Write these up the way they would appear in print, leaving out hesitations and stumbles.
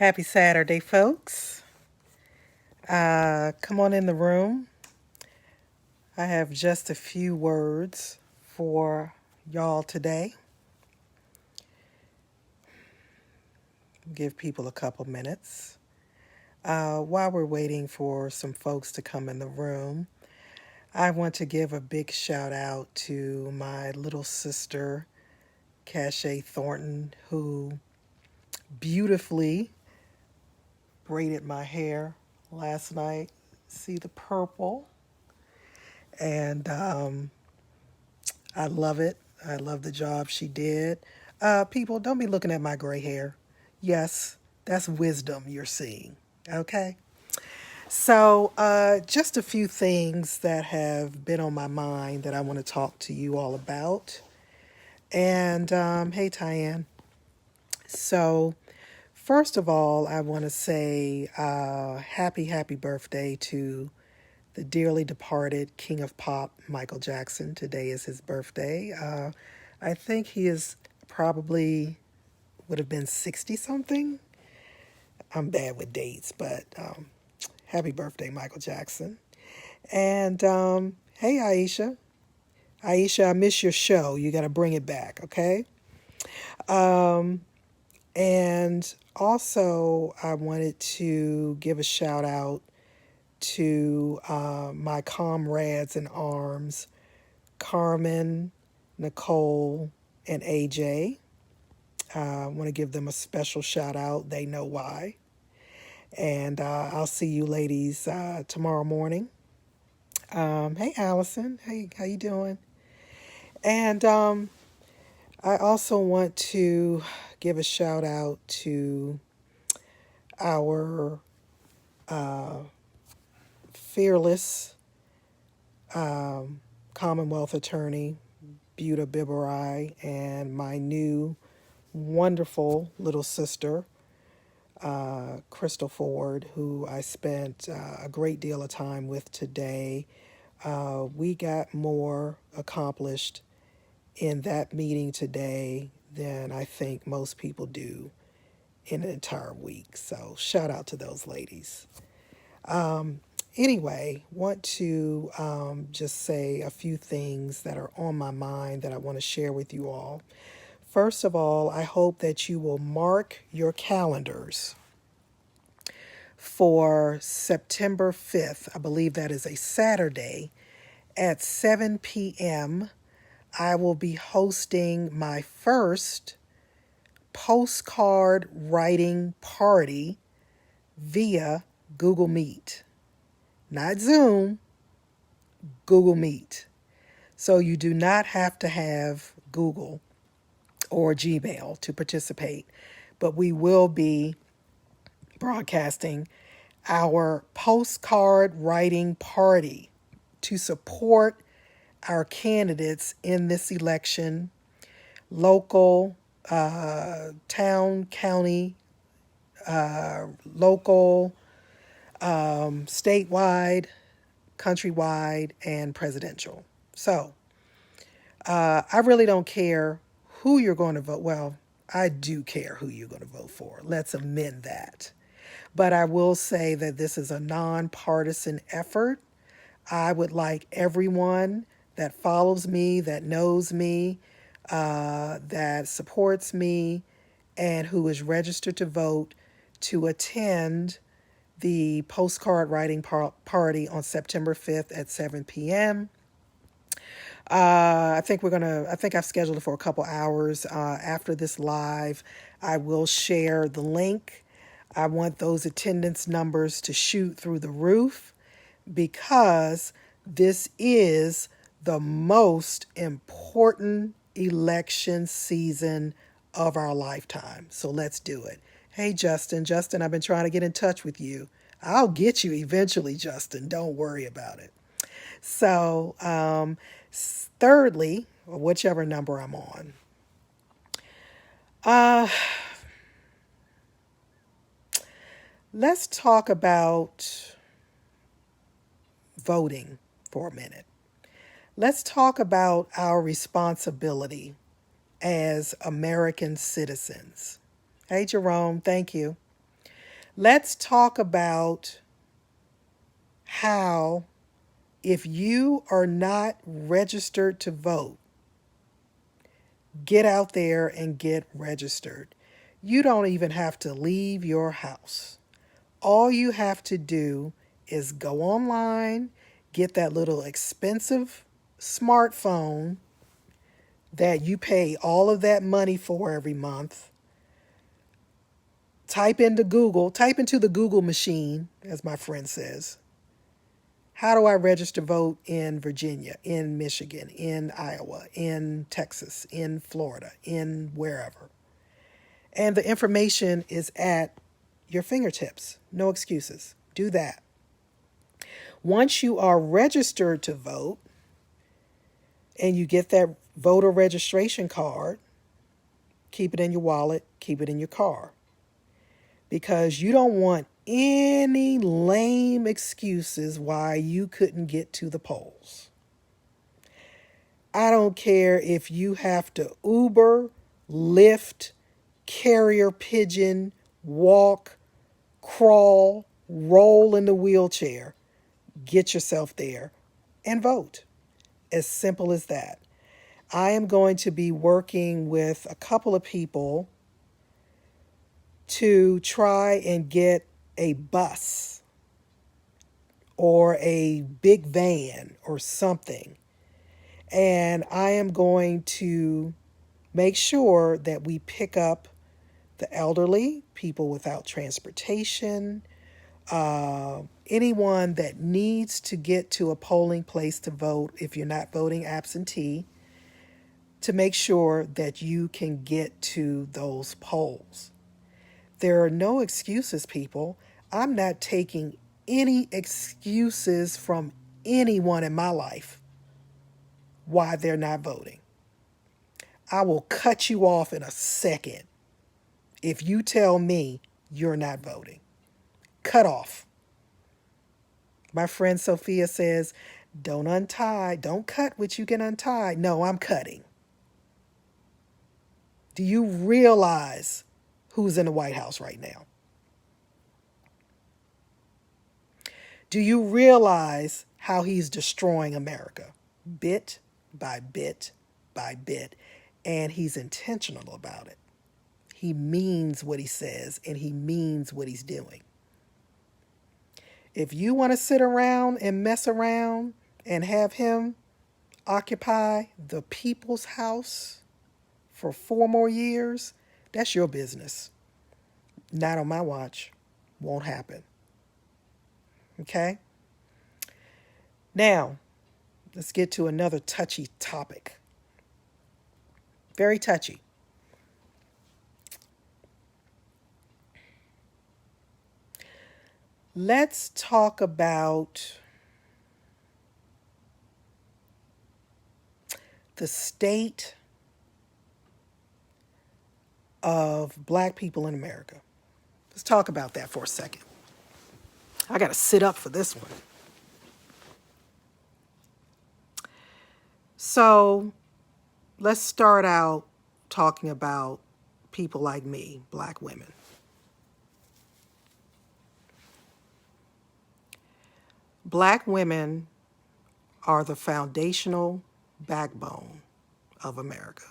Happy Saturday, folks. Come on in the room. I have just a few words for y'all today. Give people a couple minutes. While we're waiting for some folks to come in the room, I want to give a big shout out to my little sister, Cachet Thornton, who beautifully braided my hair last night. See the purple? And I love it. I love the job she did. People, don't be looking at my gray hair. Yes, that's wisdom you're seeing. Okay? So, just a few things that have been on my mind that I want to talk to you all about. And hey, Tyann. So, first of all, I want to say happy birthday to the dearly departed King of Pop, Michael Jackson. Today is his birthday. I think he is probably would have been 60 something. I'm bad with dates, but happy birthday, Michael Jackson. And hey, Aisha. Aisha, I miss your show. You got to bring it back, okay? And also, I wanted to give a shout out to my comrades in arms, Carmen, Nicole, and AJ. I want to give them a special shout out. They know why. And I'll see you ladies tomorrow morning. Hey, Allison. Hey, how you doing? And I also want to give a shout out to our fearless Commonwealth attorney, Buta Biberai, and my new wonderful little sister, Crystal Ford, who I spent a great deal of time with today. We got more accomplished in that meeting today than I think most people do in an entire week. So shout out to those ladies. Anyway, want to just say a few things that are on my mind that I want to share with you all. First of all, I hope that you will mark your calendars for September 5th. I believe that is a Saturday at 7 p.m. I will be hosting my first postcard writing party via Google Meet. Not Zoom, Google Meet. So you do not have to have Google or Gmail to participate, but we will be broadcasting our postcard writing party to support our candidates in this election, local, town, county, local, statewide, countrywide, and presidential. So I really don't care who you're going to vote. Well, I do care who you're going to vote for. Let's amend that. But I will say that this is a nonpartisan effort. I would like everyone that follows me, that knows me, that supports me, and who is registered to vote to attend the postcard writing party on September 5th at 7 p.m. I think I've scheduled it for a couple hours. After this live, I will share the link. I want those attendance numbers to shoot through the roof because this is the most important election season of our lifetime. So let's do it. Hey, Justin. Justin, I've been trying to get in touch with you. I'll get you eventually, Justin. Don't worry about it. So, thirdly, or whichever number I'm on, uh, let's talk about voting for a minute. Let's talk about our responsibility as American citizens. Hey, Jerome, thank you. Let's talk about how, if you are not registered to vote, get out there and get registered. You don't even have to leave your house. All you have to do is go online, get that little expensive smartphone that you pay all of that money for every month. Type into the Google machine, as my friend says. How do I register vote in Virginia, in Michigan, in Iowa, in Texas, in Florida, in wherever? And the information is at your fingertips. No excuses. Do that. Once you are registered to vote and you get that voter registration card, keep it in your wallet, keep it in your car. Because you don't want any lame excuses why you couldn't get to the polls. I don't care if you have to Uber, Lyft, carrier pigeon, walk, crawl, roll in the wheelchair. Get yourself there and vote. As simple as that. I am going to be working with a couple of people to try and get a bus or a big van or something. And I am going to make sure that we pick up the elderly, people without transportation, anyone that needs to get to a polling place to vote if you're not voting absentee, to make sure that you can get to those polls. There are no excuses, people. I'm not taking any excuses from anyone in my life why they're not voting. I will cut you off in a second if you tell me you're not voting. Cut off. My friend Sophia says, don't untie, don't cut what you can untie. No, I'm cutting. Do you realize who's in the White House right now? Do you realize how he's destroying America bit by bit by bit? And he's intentional about it. He means what he says and he means what he's doing. If you want to sit around and mess around and have him occupy the people's house for 4 more years, that's your business. Not on my watch. Won't happen. Okay? Now, let's get to another touchy topic. Very touchy. Let's talk about the state of black people in America. Let's talk about that for a second. I got to sit up for this one. So let's start out talking about people like me, black women. Black women are the foundational backbone of America.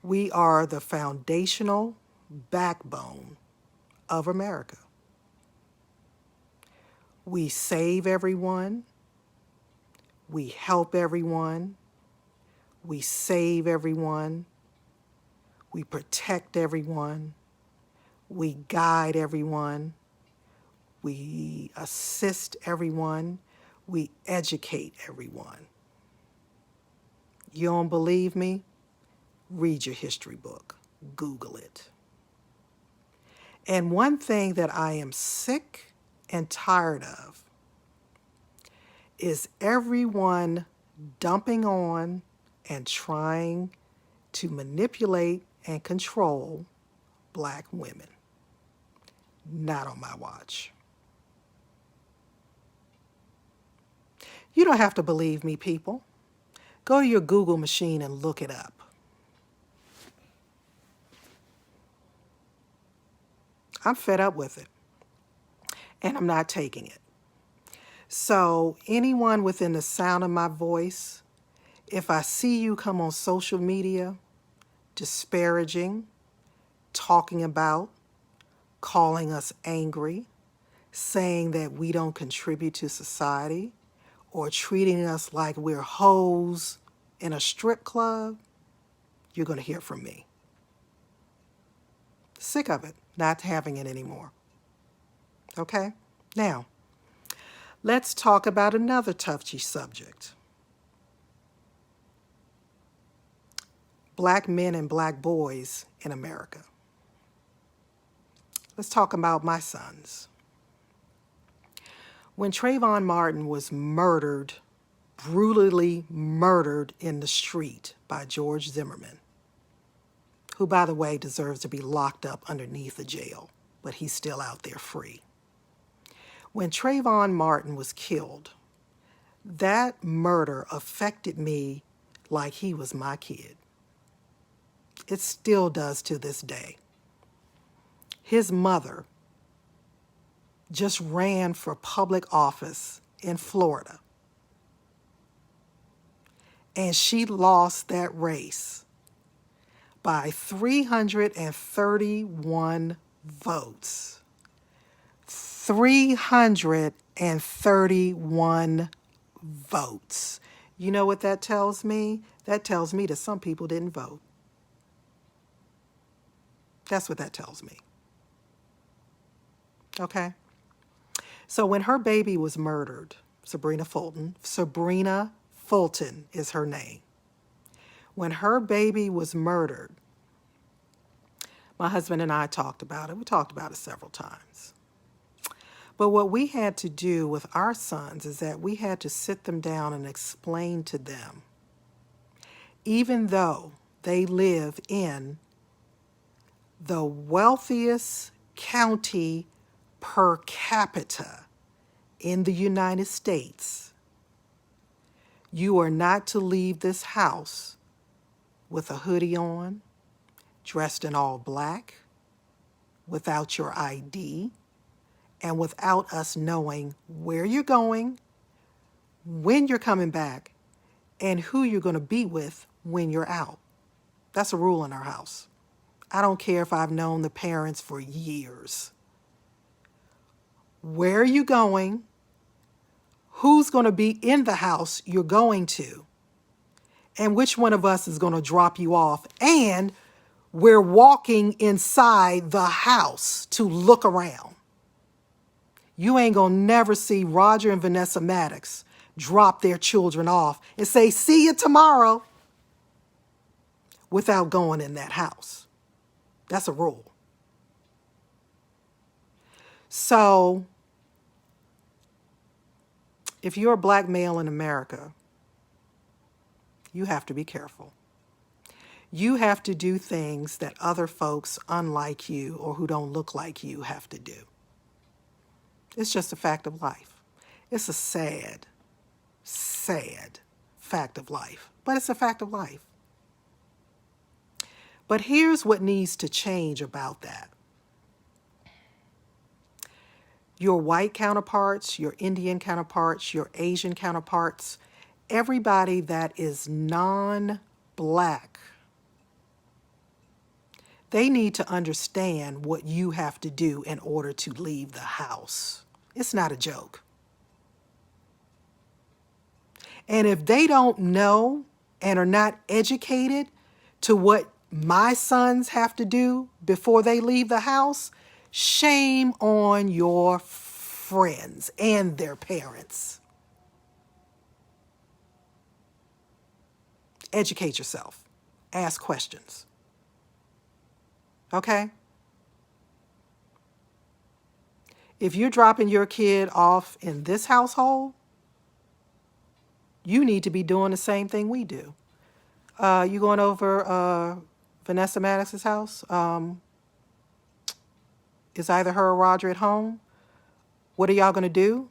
We are the foundational backbone of America. We save everyone. We help everyone. We save everyone. We protect everyone. We guide everyone. We assist everyone. We educate everyone. You don't believe me? Read your history book. Google it. And one thing that I am sick and tired of is everyone dumping on and trying to manipulate and control black women. Not on my watch. You don't have to believe me, people. Go to your Google machine and look it up. I'm fed up with it, and I'm not taking it. So anyone within the sound of my voice, if I see you come on social media disparaging, talking about, calling us angry, saying that we don't contribute to society, or treating us like we're hoes in a strip club, you're going to hear from me. Sick of it, not having it anymore. Okay? Now, let's talk about another touchy subject. Black men and black boys in America. Let's talk about my sons. When Trayvon Martin was murdered, brutally murdered in the street by George Zimmerman, who, by the way, deserves to be locked up underneath a jail, but he's still out there free. When Trayvon Martin was killed, that murder affected me like he was my kid. It still does to this day. His mother just ran for public office in Florida, and she lost that race by 331 votes. 331 votes. You know what that tells me? That tells me that some people didn't vote. That's what that tells me. Okay? So when her baby was murdered, Sabrina Fulton is her name. When her baby was murdered, my husband and I talked about it. We talked about it several times. But what we had to do with our sons is that we had to sit them down and explain to them, even though they live in the wealthiest county per capita in the United States, you are not to leave this house with a hoodie on, dressed in all black, without your ID, and without us knowing where you're going, when you're coming back, and who you're going to be with when you're out. That's a rule in our house. I don't care if I've known the parents for years. Where are you going? Who's going to be in the house you're going to? And which one of us is going to drop you off? And we're walking inside the house to look around. You ain't going to never see Roger and Vanessa Maddox drop their children off and say, see you tomorrow, without going in that house. That's a rule. So, if you're a black male in America, you have to be careful. You have to do things that other folks unlike you or who don't look like you have to do. It's just a fact of life. It's a sad, sad fact of life, but it's a fact of life. But here's what needs to change about that. Your white counterparts, your Indian counterparts, your Asian counterparts, everybody that is non-black, they need to understand what you have to do in order to leave the house. It's not a joke. And if they don't know and are not educated to what my sons have to do before they leave the house, shame on your friends and their parents. Educate yourself. Ask questions. Okay? If you're dropping your kid off in this household, you need to be doing the same thing we do. You going over Vanessa Maddox's house? Is either her or Roger at home? What are y'all going to do?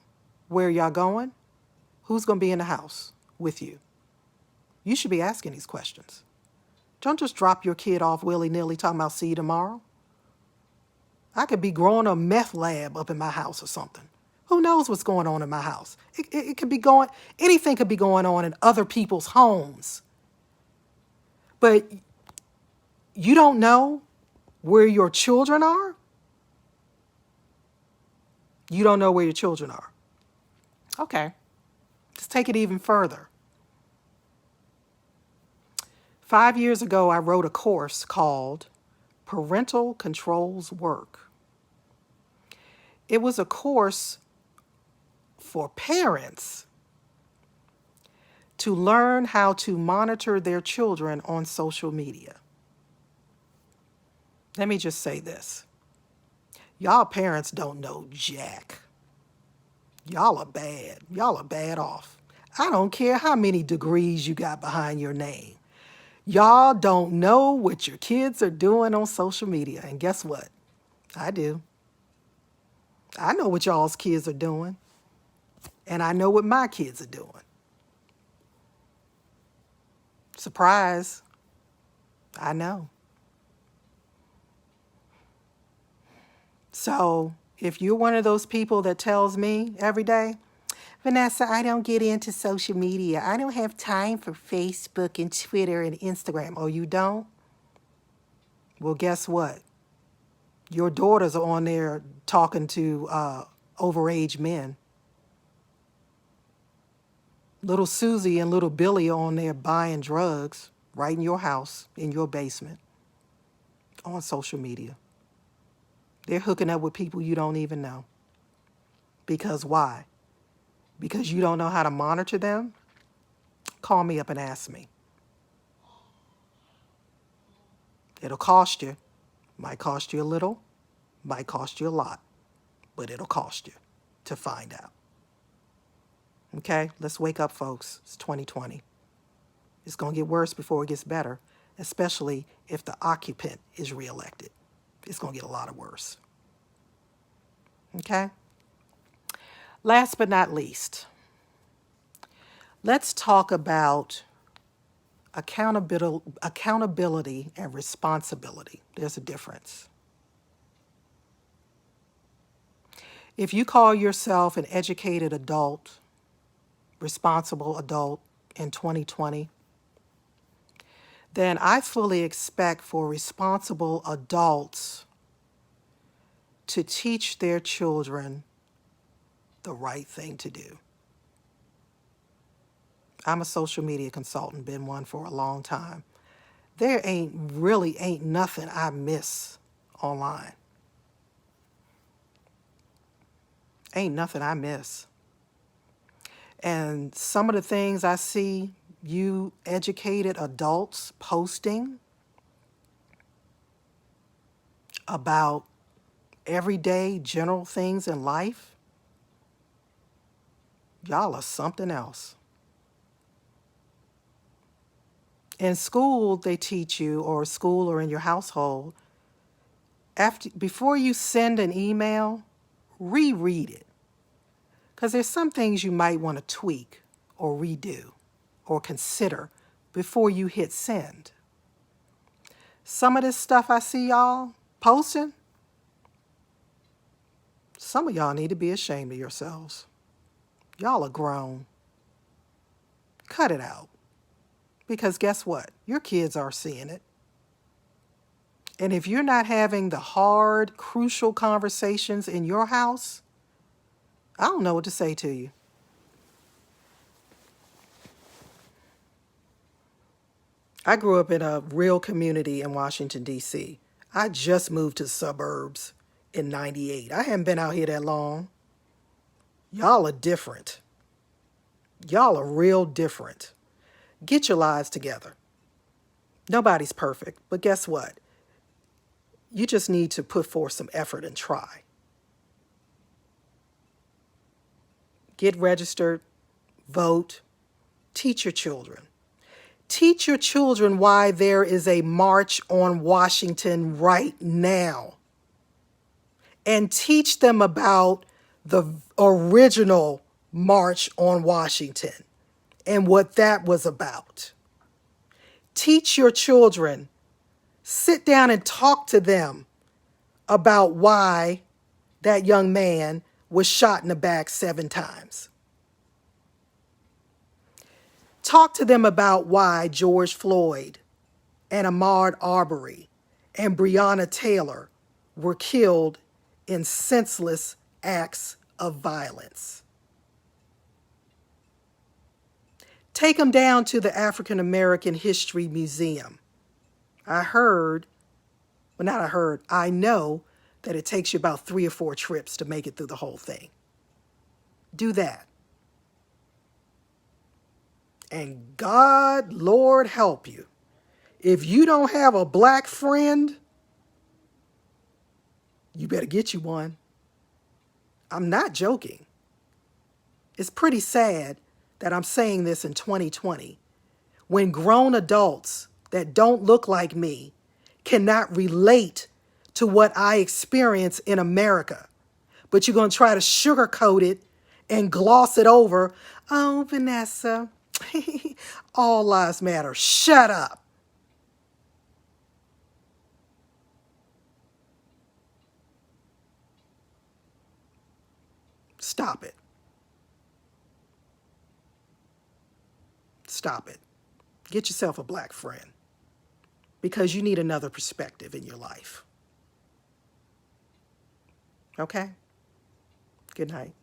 Where are y'all going? Who's going to be in the house with you? You should be asking these questions. Don't just drop your kid off willy-nilly talking about see you tomorrow. I could be growing a meth lab up in my house or something. Who knows what's going on in my house? It could be going, anything could be going on in other people's homes. But you don't know where your children are? You don't know where your children are. Okay, let's take it even further. 5 years ago, I wrote a course called Parental Controls Work. It was a course for parents to learn how to monitor their children on social media. Let me just say this. Y'all parents don't know jack. Y'all are bad. Y'all are bad off. I don't care how many degrees you got behind your name. Y'all don't know what your kids are doing on social media. And guess what? I do. I know what y'all's kids are doing. And I know what my kids are doing. Surprise. I know. So if you're one of those people that tells me every day, Vanessa, I don't get into social media. I don't have time for Facebook and Twitter and Instagram. Oh, you don't? Well, guess what? Your daughters are on there talking to overage men. Little Susie and little Billy are on there buying drugs right in your house, in your basement, on social media. They're hooking up with people you don't even know. Because why? Because you don't know how to monitor them? Call me up and ask me. It'll cost you. Might cost you a little, might cost you a lot, but it'll cost you to find out. Okay, let's wake up, folks. It's 2020. It's going to get worse before it gets better, especially if the occupant is reelected. It's going to get a lot worse. Okay? Last but not least, let's talk about accountability and responsibility. There's a difference. If you call yourself an educated adult, responsible adult in 2020, then I fully expect for responsible adults to teach their children the right thing to do. I'm a social media consultant, been one for a long time. There ain't nothing I miss online. Ain't nothing I miss. And some of the things I see you educated adults posting about everyday general things in life, y'all are something else. In school, they teach you, or school or in your household, before you send an email, reread it. Because there's some things you might want to tweak or redo or consider before you hit send. Some of this stuff I see y'all posting, some of y'all need to be ashamed of yourselves. Y'all are grown. Cut it out. Because guess what? Your kids are seeing it. And if you're not having the hard, crucial conversations in your house, I don't know what to say to you. I grew up in a real community in Washington, D.C. I just moved to the suburbs in 98. I haven't been out here that long. Y'all are different. Y'all are real different. Get your lives together. Nobody's perfect, but guess what? You just need to put forth some effort and try. Get registered, vote, teach your children. Teach your children why there is a march on Washington right now. And teach them about the original March on Washington and what that was about. Teach your children. Sit down and talk to them about why that young man was shot in the back 7 times. Talk to them about why George Floyd and Ahmaud Arbery and Breonna Taylor were killed in senseless acts of violence. Take them down to the African American History Museum. I know that it takes you about 3 or 4 trips to make it through the whole thing. Do that. And God, Lord, help you. If you don't have a black friend, you better get you one. I'm not joking. It's pretty sad that I'm saying this in 2020 when grown adults that don't look like me cannot relate to what I experience in America. But you're going to try to sugarcoat it and gloss it over. Oh, Vanessa, all lives matter. Shut up. Stop it. Stop it. Get yourself a black friend because you need another perspective in your life. Okay? Good night.